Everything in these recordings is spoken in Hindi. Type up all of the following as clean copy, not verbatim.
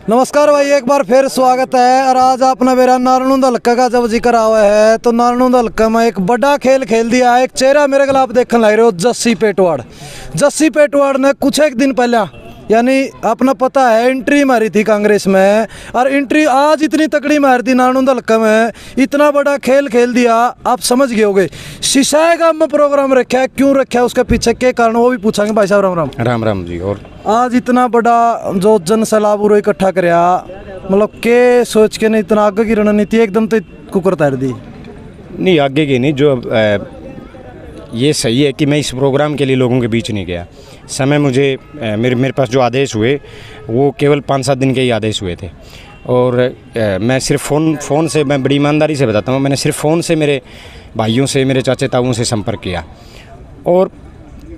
नमस्कार भाई, एक बार फिर स्वागत है। और आज आपने मेरा नारायण हल्का का जब जिक्र हुआ है तो नारायण हल्का में एक बड़ा खेल खेल दिया। एक चेहरा मेरे को आप देखने लग रहे हो, जस्सी पेटवाड़। जस्सी पेटवाड़ ने कुछ एक दिन पहले यानी अपना पता है एंट्री मारी थी कांग्रेस में, और एंट्री आज इतनी तकड़ी मारी थी नारायण हल्का में, इतना बड़ा खेल खेल दिया। आप समझ गए होगे सिसाई गांव में प्रोग्राम रखा है, क्यों रखा है, उसके पीछे के कारण वो भी पूछेंगे। भाई साहब राम राम। राम राम जी। और आज इतना बड़ा जो जन सैलाब उरो इकट्ठा कराया, मतलब के सोच के नहीं इतना आगे की रणनीति एकदम तो कुकर तार दी? नहीं, आगे की नहीं, जो ये सही है कि मैं इस प्रोग्राम के लिए लोगों के बीच नहीं गया। समय मुझे मेरे पास जो आदेश हुए वो केवल 5-7 दिन के ही आदेश हुए थे। और मैं सिर्फ फ़ोन से, मैं बड़ी ईमानदारी से बताता हूँ, मैंने सिर्फ फ़ोन से मेरे भाइयों से, मेरे चाचे ताऊओं से संपर्क किया। और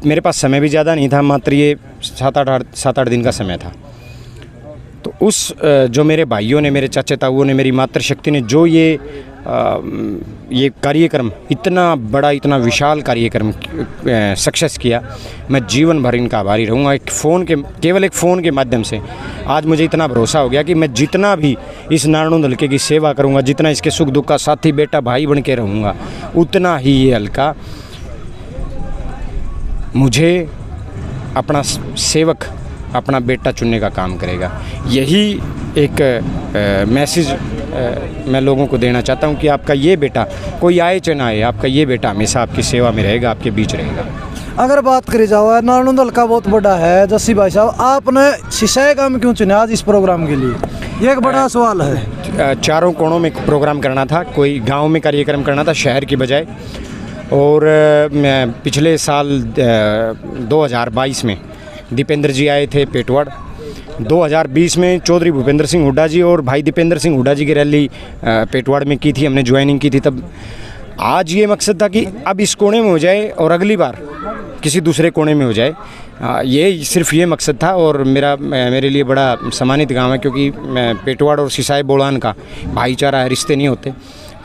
मेरे पास समय भी ज़्यादा नहीं था, मात्र ये 7-8 दिन का समय था। तो उस जो मेरे भाइयों ने, मेरे चाचे ताऊओं ने, मेरी मातृशक्ति ने जो ये कार्यक्रम, इतना बड़ा, इतना विशाल कार्यक्रम सक्सेस किया, मैं जीवन भर इनका आभारी रहूँगा। केवल एक फ़ोन के माध्यम से आज मुझे इतना भरोसा हो गया कि मैं जितना भी इस नारायण हल्के की सेवा करूँगा, जितना इसके सुख दुख का साथी, बेटा, भाई बन के रहूँगा, उतना ही ये हल्का मुझे अपना सेवक, अपना बेटा चुनने का काम करेगा। यही एक मैसेज मैं लोगों को देना चाहता हूं कि आपका ये बेटा, कोई आए चाहे ना आए, आपका ये बेटा हमेशा आपकी सेवा में रहेगा, आपके बीच रहेगा। अगर बात करी जाओ, नारायण हल्का बहुत बड़ा है। जस्सी भाई साहब, आपने सिसाई गांव में क्यों चुने आज इस प्रोग्राम के लिए? ये एक बड़ा सवाल है। चारों कोणों में प्रोग्राम करना था, कोई गाँव में कार्यक्रम करना था शहर की बजाय। और पिछले साल 2022 में दीपेंद्र जी आए थे पेटवाड़। 2020 में चौधरी भूपेंद्र सिंह हुड्डा जी और भाई दीपेंद्र सिंह हुड्डा जी की रैली पेटवाड़ में की थी, हमने ज्वाइनिंग की थी तब। आज ये मकसद था कि अब इस कोने में हो जाए और अगली बार किसी दूसरे कोने में हो जाए। ये सिर्फ ये मकसद था। और मेरे लिए बड़ा सम्मानित गांव है, क्योंकि पेटवाड़ और सिसाई बोड़ान का भाईचारा है, रिश्ते नहीं होते।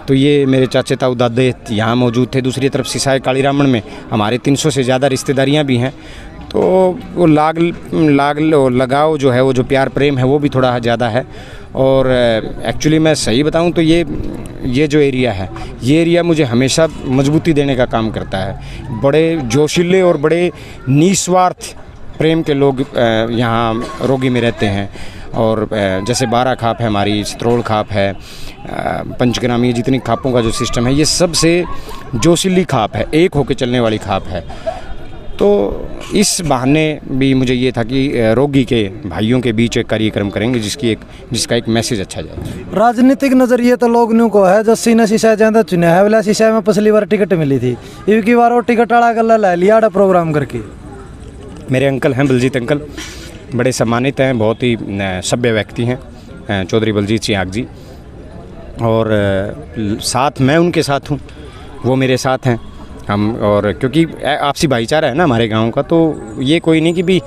तो ये मेरे चाचे ताऊ दादे यहाँ मौजूद थे। दूसरी तरफ सिसाई कालीरामण में हमारे 300 से ज़्यादा रिश्तेदारियाँ भी हैं। तो वो लगाव जो है, वो जो प्यार प्रेम है, वो भी थोड़ा ज़्यादा है। और एक्चुअली मैं सही बताऊं तो ये जो एरिया है, ये एरिया मुझे हमेशा मजबूती देने का काम करता है। बड़े जोशीले और बड़े निस्वार्थ प्रेम के लोग यहाँ रोगी में रहते हैं। और जैसे 12 खाप है हमारी, स्त्रोल खाप है, पंचग्रामी, जितनी खापों का जो सिस्टम है, ये सबसे जोशीली खाप है, एक होकर चलने वाली खाप है। तो इस बहाने भी मुझे ये था कि रोगी के भाइयों के बीच एक कार्यक्रम करेंगे जिसका एक मैसेज अच्छा जाए। राजनीतिक नजरिए तो लोग न्यू को है, जस्सी ने सिसाई ज्यादा चुना है। बोला सिसाई में पिछली बार टिकट मिली थी, इनकी बार वो टिकट आड़ा गल्ला ले लिया प्रोग्राम करके। मेरे अंकल हैं बलजीत अंकल, बड़े सम्मानित हैं, बहुत ही सभ्य व्यक्ति हैं, चौधरी बलजीत सिंह जी। और साथ मैं उनके साथ हूँ, वो मेरे साथ हैं हम। और क्योंकि आपसी भाईचारा है ना हमारे गांव का, तो ये कोई नहीं कि भी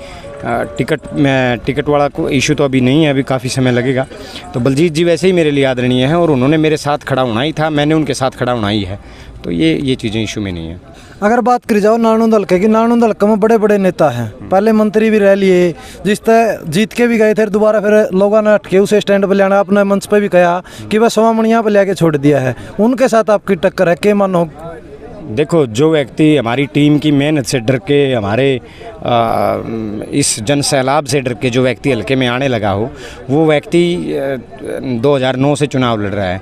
टिकट वाला को इशू तो अभी नहीं है, अभी काफ़ी समय लगेगा। तो बलजीत जी वैसे ही मेरे लिए आदरणीय हैं और उन्होंने मेरे साथ खड़ा होना ही था, मैंने उनके साथ खड़ा होना ही है। तो ये चीज़ें इशू में नहीं है। अगर बात करी जाओ नारायण हल्के की, नारायण हल्के में बड़े बड़े नेता हैं, पहले मंत्री भी रह लिए, जिस तरह जीत के भी गए थे, दोबारा फिर लोगों ने हटके उसे स्टैंड पर लेना, अपने मंच पर भी कहा कि वह सोमामणिया पर लेके छोड़ दिया है। उनके साथ आपकी टक्कर है, क्या मानो? देखो, जो व्यक्ति हमारी टीम की मेहनत से डर के, हमारे इस जन सैलाब से डर के जो व्यक्ति हल्के में आने लगा हो, वो व्यक्ति 2009 से चुनाव लड़ रहा है।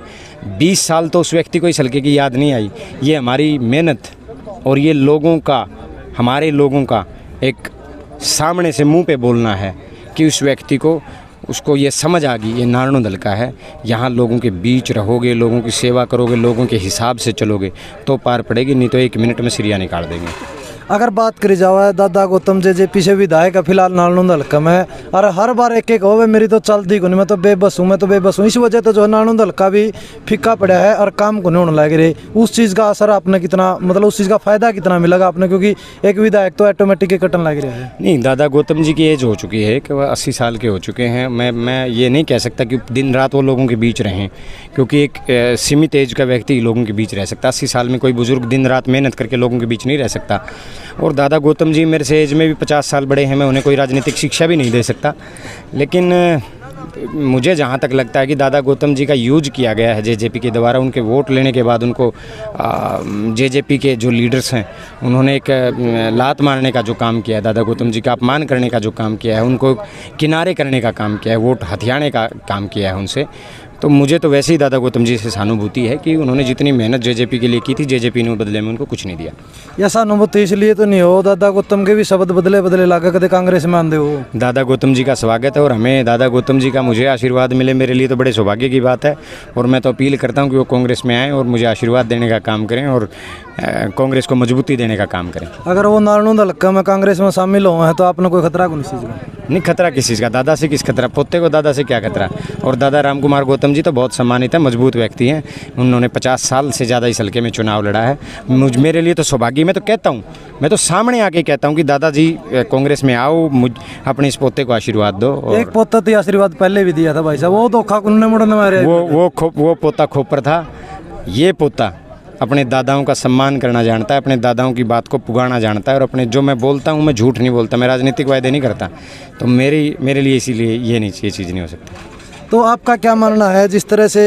20 साल तो उस व्यक्ति को इस हल्के की याद नहीं आई। ये हमारी मेहनत और ये हमारे लोगों का एक सामने से मुंह पे बोलना है कि उस व्यक्ति को, उसको ये समझ आ गई ये नारायण हल्का है। यहाँ लोगों के बीच रहोगे, लोगों की सेवा करोगे, लोगों के हिसाब से चलोगे तो पार पड़ेगी, नहीं तो 1 मिनट में सिरिया निकाल देंगे। अगर बात करी जाए दादा गौतम जेजेपी से विधायक है फिलहाल नारायण हल्का में, और हर बार एक हो मेरी तो चलती को नहीं, मैं तो बेबस हूँ। इस वजह तो जो नारायण हल्का भी फीका पड़ा है और काम को नहीं होने लग रहे। उस चीज़ का असर आपने कितना, मतलब उस चीज़ का फ़ायदा कितना मिलेगा आपने, क्योंकि एक विधायक तो ऑटोमेटिक कटन लग रहा है? नहीं, दादा गौतम जी की एज हो चुकी है कि वह 80 साल के हो चुके हैं। मैं ये नहीं कह सकता कि दिन रात वो लोगों के बीच रहें, क्योंकि एक सीमित एज का व्यक्ति लोगों के बीच रह सकता। 80 साल में कोई बुजुर्ग दिन रात मेहनत करके लोगों के बीच नहीं रह सकता। और दादा गौतम जी मेरे से एज में भी 50 साल बड़े हैं, मैं उन्हें कोई राजनीतिक शिक्षा भी नहीं दे सकता। लेकिन मुझे जहाँ तक लगता है कि दादा गौतम जी का यूज किया गया है जेजेपी के द्वारा। उनके वोट लेने के बाद उनको जेजेपी के जो लीडर्स हैं उन्होंने एक लात मारने का जो काम किया है, दादा गौतम जी का अपमान करने का जो काम किया है, उनको किनारे करने का काम किया है, वोट हथियाने का काम किया है उनसे। तो मुझे तो वैसे ही दादा गौतम जी से सहानुभूति है कि उन्होंने जितनी मेहनत जेजेपी के लिए की थी, जेजेपी ने बदले में उनको कुछ नहीं दिया। या सहानुभूति इसलिए तो नहीं हो, दादा गौतम के भी शब्द बदले बदले लागे, कदे कांग्रेस में आंदे हो। दादा गौतम जी का स्वागत है और हमें दादा गौतम जी का मुझे आशीर्वाद मिले, मेरे लिए तो बड़े सौभाग्य की बात है। और मैं तो अपील करता हूँ कि वो कांग्रेस में आएँ और मुझे आशीर्वाद देने का काम करें और कांग्रेस को मजबूती देने का काम करें। अगर वो नारायण हल्का में कांग्रेस में शामिल हो हैं तो आपने कोई खतरा कौन चीज़ का? नहीं, खतरा किस चीज़ का? दादा से किस खतरा? पोते को दादा से क्या खतरा? और दादा राम कुमार गौतम जी तो बहुत सम्मानित है, मजबूत व्यक्ति हैं। उन्होंने 50 साल से ज़्यादा इस हल्के में चुनाव लड़ा है। मेरे लिए तो सौभाग्य, मैं तो कहता हूँ, मैं तो सामने आके कहता हूँ कि दादाजी कांग्रेस में आओ, अपने इस पोते को आशीर्वाद दो। एक पोता तो आशीर्वाद पहले भी दिया था भाई साहब, वो धोखा कुन्ने मुड़ने मारे। वो पोता खोपर था। ये पोता अपने दादाओं का सम्मान करना जानता है, अपने दादाओं की बात को पुगाना जानता है और अपने जो मैं बोलता हूँ मैं झूठ नहीं बोलता, मैं राजनीतिक वायदे नहीं करता। तो मेरे लिए इसीलिए ये चीज़ नहीं हो सकती। तो आपका क्या मानना है, जिस तरह से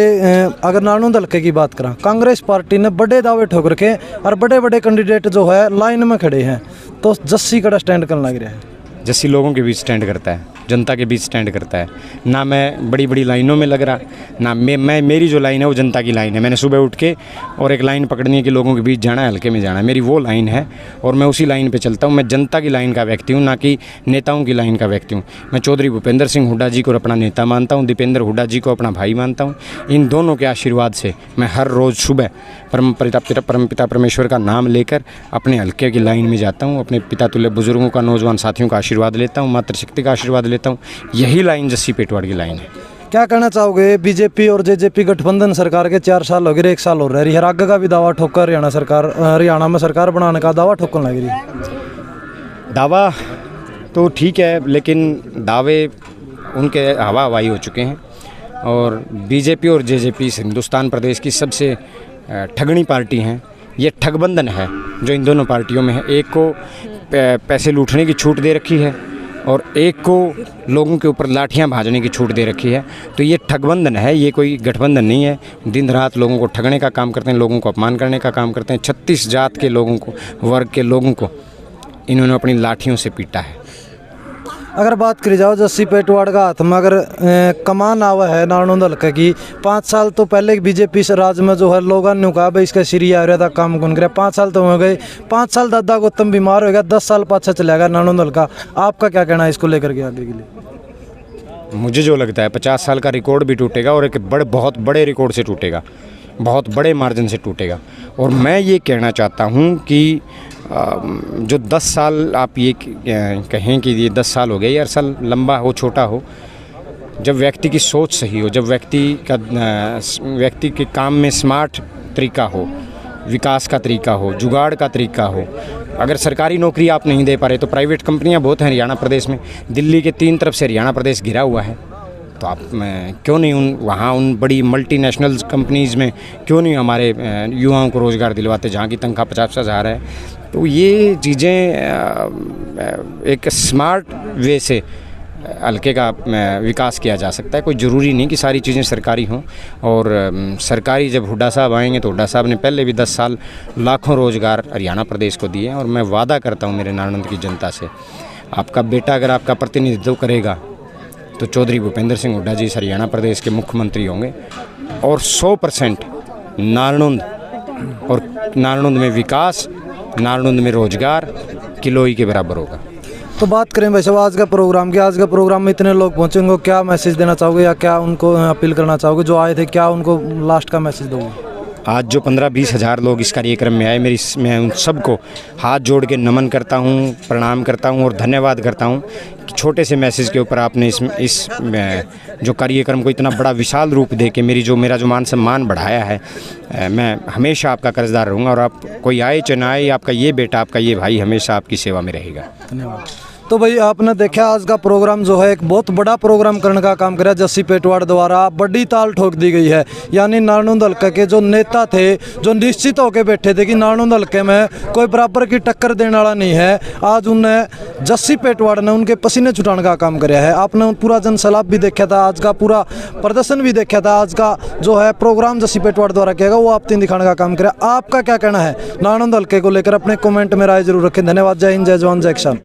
अगर नारायण हल्के की बात करें, कांग्रेस पार्टी ने बड़े दावे ठोक रखे और बड़े बड़े कैंडिडेट जो है लाइन में खड़े हैं, तो जस्सी कड़ा स्टैंड करने लग रहा है। जस्सी लोगों के बीच स्टैंड करता है, जनता के बीच स्टैंड करता है। ना मैं बड़ी बड़ी लाइनों में लग रहा, ना मैं मेरी जो लाइन है वो जनता की लाइन है। मैंने सुबह उठ के और एक लाइन पकड़नी है कि लोगों के बीच जाना है, हल्के में जाना है, मेरी वो लाइन है और मैं उसी लाइन पे चलता हूँ। मैं जनता की लाइन का व्यक्ति हूँ, ना कि नेताओं की लाइन का व्यक्ति हूँ। मैं चौधरी भूपेंद्र सिंह हुड्डा जी को अपना नेता मानता हूँ, दीपेंद्र हुड्डा जी को अपना भाई मानता हूँ। इन दोनों के आशीर्वाद से मैं हर रोज़ सुबह परमपिता परमेश्वर का नाम लेकर अपने हल्के की लाइन में जाता हूँ, अपने पिता तुल्य बुजुर्गों का, नौजवान साथियों का आशीर्वाद लेता हूँ, मातृशक्ति का आशीर्वाद लेता हूँ। यही लाइन जस्सी पेटवाड़ की लाइन है। क्या कहना चाहोगे, बीजेपी और जेजेपी गठबंधन सरकार के 4 साल हो गए, 1 साल हो रहा है, हर आगे का भी दावा ठोकर हरियाणा में सरकार बनाने का दावा ठोकने लग रही है। दावा तो ठीक है, लेकिन दावे उनके हवा हवाई हो चुके हैं। और बीजेपी और जेजेपी हिंदुस्तान प्रदेश की सबसे ठगनी पार्टी हैं। ये ठगबंधन है जो इन दोनों पार्टियों में है। एक को पैसे लूटने की छूट दे रखी है और एक को लोगों के ऊपर लाठियां भाजने की छूट दे रखी है। तो ये ठगबंधन है, ये कोई गठबंधन नहीं है। दिन रात लोगों को ठगने का काम करते हैं, लोगों को अपमान करने का काम करते हैं। 36 जात के लोगों को, वर्ग के लोगों को इन्होंने अपनी लाठियों से पीटा है। अगर बात करी जाओ जस्सी पेटवाड़ का हाथ में अगर कमान आवा है नारायण हल्के की, 5 साल तो पहले बीजेपी से राज में जो है लोगों ने कहा भाई इसका सीरी आ रहा था, काम कौन करे। 5 साल तो हो गए, 5 साल दादा गौतम बीमार हो गया, 10 साल पाछा चलेगा नारायण हल्का। आपका क्या कहना है इसको लेकर के आगे के लिए? मुझे जो लगता है 50 साल का रिकॉर्ड भी टूटेगा और एक बहुत बड़े रिकॉर्ड से टूटेगा, बहुत बड़े मार्जिन से टूटेगा। और मैं ये कहना चाहता हूँ कि जो 10 साल आप ये कहें कि ये 10 साल हो गए, या साल लंबा हो छोटा हो, जब व्यक्ति की सोच सही हो, जब व्यक्ति के काम में स्मार्ट तरीका हो, विकास का तरीका हो, जुगाड़ का तरीका हो। अगर सरकारी नौकरी आप नहीं दे पा रहे तो प्राइवेट कंपनियां बहुत हैं हरियाणा प्रदेश में। दिल्ली के 3 तरफ से हरियाणा प्रदेश घिरा हुआ है, तो आप क्यों नहीं उन बड़ी मल्टीनेशनल कंपनीज़ में क्यों नहीं हमारे युवाओं को रोज़गार दिलवाते जहाँ की तनख्वाह 50,000 है। तो ये चीज़ें एक स्मार्ट वे से हल्के का विकास किया जा सकता है। कोई ज़रूरी नहीं कि सारी चीज़ें सरकारी हों। और सरकारी जब हुड्डा साहब आएंगे तो हुड्डा साहब ने पहले भी 10 साल लाखों रोज़गार हरियाणा प्रदेश को दिए हैं। और मैं वादा करता हूँ मेरे नारायण की जनता से, आपका बेटा अगर आपका प्रतिनिधित्व करेगा तो चौधरी भूपेंद्र सिंह हुड्डा जी हरियाणा प्रदेश के मुख्यमंत्री होंगे और 100% नारायण में विकास, नारायण में रोजगार किलोई के बराबर होगा। तो बात करें भाई साहब आज का प्रोग्राम में इतने लोग पहुंचेंगे, क्या मैसेज देना चाहोगे या क्या उनको अपील करना चाहोगे जो आए थे, क्या उनको लास्ट का मैसेज दोगे? आज जो 15-20 हज़ार लोग इस कार्यक्रम में आए, मैं उन सबको हाथ जोड़ के नमन करता हूँ, प्रणाम करता हूँ और धन्यवाद करता हूँ कि छोटे से मैसेज के ऊपर आपने इस जो कार्यक्रम को इतना बड़ा विशाल रूप दे के मेरा जो मान सम्मान बढ़ाया है। मैं हमेशा आपका कर्जदार रहूँगा और आप कोई आए चाहे ना आए, आपका ये बेटा, आपका ये भाई हमेशा आपकी सेवा में रहेगा। धन्यवाद। तो भाई आपने देखा आज का प्रोग्राम जो है एक बहुत बड़ा प्रोग्राम करने का काम कराया जस्सी पेटवाड़ द्वारा, बड़ी ताल ठोक दी गई है। यानी नारनौंद हल्के के जो नेता थे, जो निश्चित होकर बैठे थे कि नारनौंद हल्के में कोई बराबर की टक्कर देने वाला नहीं है, आज उन्हें जस्सी पेटवाड़ ने उनके पसीने छुटाने का काम कराया है। आपने पूरा जनसैलाब भी देखा था, आज का पूरा प्रदर्शन भी देखा था, आज का जो है प्रोग्राम जस्सी पेटवाड़ द्वारा किया गया वो आप तीन दिखाने का काम कराया। आपका क्या कहना है नारनौंद हल्के को लेकर? अपने कमेंट में राय जरूर रखें। धन्यवाद। जय हिंद, जय जवान, जय किसान।